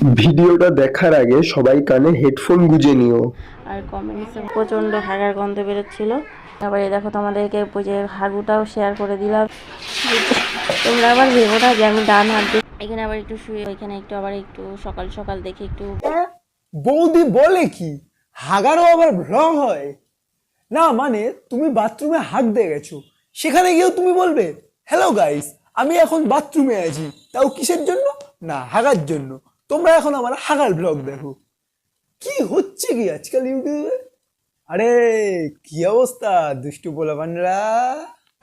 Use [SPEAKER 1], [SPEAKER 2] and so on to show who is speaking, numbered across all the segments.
[SPEAKER 1] ভিডিওটা দেখার আগে সবাই কানে হেডফোন গুঁজে নিও।
[SPEAKER 2] আর কমেন্টসে প্রচণ্ড হাগার গন্ধ বেরোচ্ছিল। আবার এই দেখো তোমাদেরকে ওই যে হাগুটাও শেয়ার করে দিলাম। তোমরা আবার ভেবো না যে আমি ডান হাত দিয়ে এখানে আবার একটু শুয়ে, এখানে একটু আবার একটু সকাল সকাল দেখে একটু
[SPEAKER 3] বৌদি বলে কি হাগারও আবার ভ্রং হয়? না মানে তুমি বাথরুমে হাগ দিয়ে গেছো, সেখানে গিয়েও তুমি বলবে হ্যালো গাইস আমি এখন বাথরুমে আছি, তাও কিসের জন্য? না হাগার জন্য। তোমরা এখন আমার হাগার ব্লগ দেখো। কি হচ্ছে কি আজকাল ইউটিউবে? আরে কি অবস্থা দুষ্টু পোলাপানরা?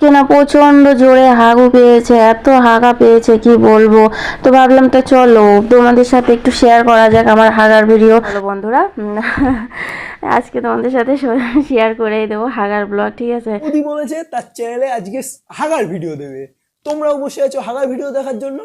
[SPEAKER 2] না প্রচণ্ড জোরে হাগু পেয়েছে, এত হাগা পেয়েছে কি বলবো। তো ভাবলাম তো চলো তোমাদের সাথে একটু শেয়ার করা যাক আমার হাগার ভিডিও। হ্যালো বন্ধুরা, আজকে তোমাদের সাথে শেয়ার করেই দেবো হাগার ব্লগ, ঠিক আছে?
[SPEAKER 3] মোদি বলেছে তার চ্যানেলে আজকে হাগার ভিডিও দেবে। তোমরাও বসে আছো হাগার ভিডিও দেখার জন্য,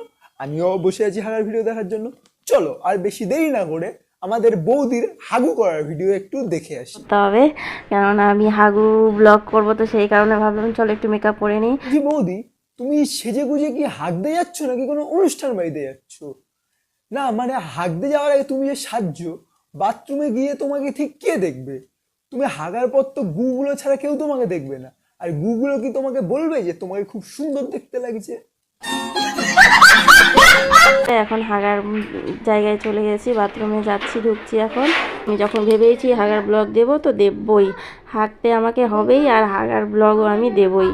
[SPEAKER 3] আমিও বসে আছি হাগার ভিডিও দেখার জন্য। চলো আর বেশি দেরি না করে আমাদের বৌদির হাগু করার ভিডিও একটু দেখে আসি।
[SPEAKER 2] তবে কেননা আমি হাগু ব্লগ করব, তো সেই কারণে ভাবলাম চলো একটু মেকআপ করে নিই।
[SPEAKER 3] জি বৌদি, তুমি সেজে গুজে কি হাঁকতে যাচ্ছ নাকি কোনো অনুষ্ঠান বাড়িতে যাচ্ছ? না মানে হাঁকতে যাওয়ার আগে তুমি যে সাজছো, বাথরুমে গিয়ে তোমাকে ঠিক কে দেখবে? তুমি হাগার পর তো গুগুলো ছাড়া কেউ তোমাকে দেখবে না। আর গুগুলো কি তোমাকে বলবে যে তোমাকে খুব সুন্দর দেখতে লাগছে?
[SPEAKER 2] এখন হাগার জায়গায় চলে গেছি, বাথরুমে যাচ্ছি, ঢুকছি এখন। আমি যখন ভেবেছি হাগার ব্লগ দেব তো দেবই, হাঁকতে আমাকে হবেই আর হাগার ব্লগও আমি দেবই।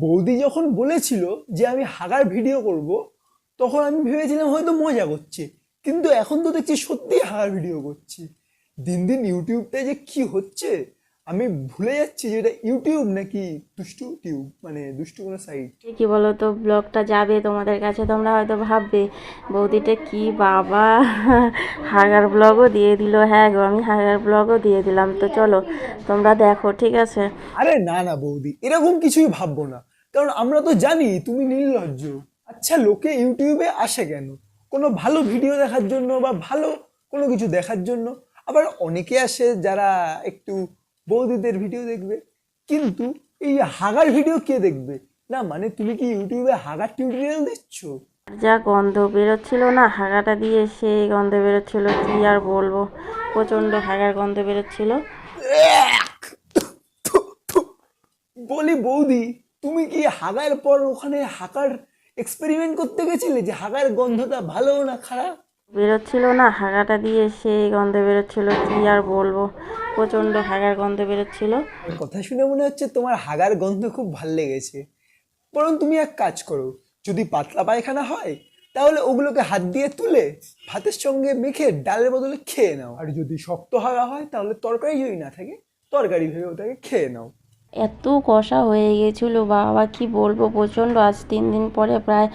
[SPEAKER 3] বৌদি যখন বলেছিল যে আমি হাগার ভিডিও করব, তখন আমি ভেবেছিলাম হয়তো মজা করছে, কিন্তু এখন তো দেখছি সত্যি হাগার ভিডিও করছি। দিন দিন ইউটিউবটা যে কি হচ্ছে আমি ভুলে যাচ্ছি যে এটা ইউটিউব নাকি দুষ্টু টিউব, মানে দুষ্টু কোনো সাইট।
[SPEAKER 2] কি বলো তো, ব্লগটা যাবে তোমাদের কাছে, তোমরা হয়তো ভাববে বৌদিটা কি বাবা হাগার ব্লগও দিয়ে দিল। হ্যাঁ গো, আমি হাগার ব্লগও দিয়ে দিলাম। তো চলো তোমরা দেখো, ঠিক আছে?
[SPEAKER 3] আরে না না বৌদি, এরকম কিছুই ভাববো না, কারণ আমরা তো জানি তুমি নির্লজ্জ। আচ্ছা লোকে ইউটিউবে আসে কেন? কোনো ভালো ভিডিও দেখার জন্য বা ভালো কোনো কিছু দেখার জন্য। আবার অনেকে আসে যারা একটু বৌদিদের ভিডিও দেখবে, কিন্তু এই হাগার ভিডিও কে দেখবে? না মানে তুমি কি ইউটিউবে হাগার টিউটোরিয়াল দিচ্ছ?
[SPEAKER 2] যা গন্ধ বেরোচ্ছিল না হাগাটা দিয়ে, সেই গন্ধ বেরোচ্ছিল কি আর বলবো, প্রচণ্ড হাগার গন্ধ বেরোচ্ছিল।
[SPEAKER 3] বলি বৌদি, তুমি কি হাগার পর ওখানে হাগার এক্সপেরিমেন্ট করতে গেছিলে যে হাগার গন্ধটা ভালো না খারাপ?
[SPEAKER 2] বেরোচ্ছিল না হাগাটা দিয়ে, সেই গন্ধ বেরোচ্ছিল কি আর বলবো, প্রচণ্ড হাগার গন্ধ বেরোচ্ছিল।
[SPEAKER 3] কথা শুনে মনে হচ্ছে তোমার হাগার গন্ধ খুব ভাল লেগেছে। বরং তুমি এক কাজ করো, যদি পাতলা পায়খানা হয় তাহলে ওগুলোকে হাত দিয়ে তুলে ভাতের সঙ্গে মেখে ডালের বদলে খেয়ে নাও। আর যদি শক্ত হাগা হয় তাহলে তরকারি যদি না থাকে তরকারি ভেবে ওটাকে খেয়ে নাও।
[SPEAKER 2] এত কষা হয়ে গেছিলো বাবা, কি বলবো, প্রচণ্ড। আজ 3 দিন পরে প্রায়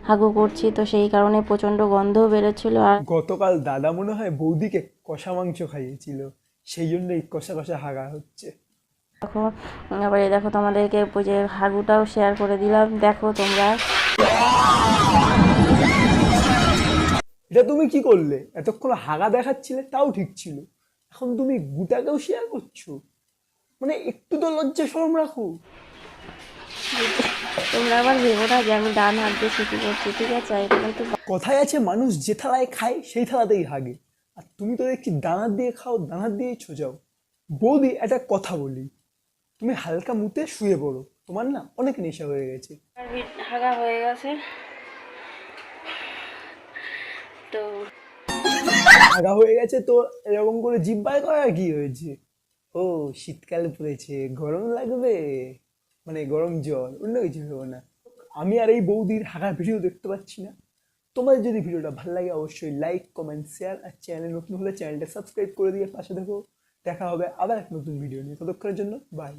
[SPEAKER 2] হাগু করছি, তো সেই কারণে প্রচণ্ড গন্ধও বেরোচ্ছিল। আর
[SPEAKER 3] গতকাল দাদা মনে হয় বৌদিকে কষা মাংস খাইয়েছিল, সেই জন্যই কষা কষা হাগা হচ্ছে।
[SPEAKER 2] দেখো আবার এই দেখো তোমাদেরকে ওই যে হাগুটাও শেয়ার করে দিলাম, দেখো তোমরা।
[SPEAKER 3] এটা তুমি কি করলে? এতক্ষণ হাগা দেখাচ্ছিলে তাও ঠিক ছিল, এখন তুমি গুটাকেও শেয়ার করছো? মানে একটু তো লজ্জা শরম রাখো।
[SPEAKER 2] তোমরা আবার ভেবো না যে আমি ডান হাত দিয়ে শুটি করছি, ঠিক আছে? এটা কিন্তু
[SPEAKER 3] কথায় আছে মানুষ যে থালায় খায় সেই থালাতেই হাগে, আর তুমি তো দেখছি দানার দিয়ে খাও, দানার দিয়েই ছোজাও। বৌদি একটা কথা বলি, তুমি হালকা মুতে শুয়ে পড়ো, তোমার না অনেক নেশা হয়ে গেছে।
[SPEAKER 2] হাগা হয়ে গেছে তো।
[SPEAKER 3] হাগা হয়ে গেছে তো এরকম করে জিভ বার করা কি হয়েছে? ও শীতকাল পড়েছে, গরম লাগবে, মানে গরম জল, অন্য কিছু ভেবো না। আমি আর এই বৌদির হাগার ভিডিও দেখতে পাচ্ছি না। তোমাদের যদি ভিডিওটা ভালো লাগে অবশ্যই লাইক কমেন্ট শেয়ার, আর চ্যানেলে নতুন হলে চ্যানেলটা সাবস্ক্রাইব করে দিয়ে পাশে দেখো। দেখা হবে আবার এক নতুন ভিডিও নিয়ে, ততক্ষণের জন্য বাই।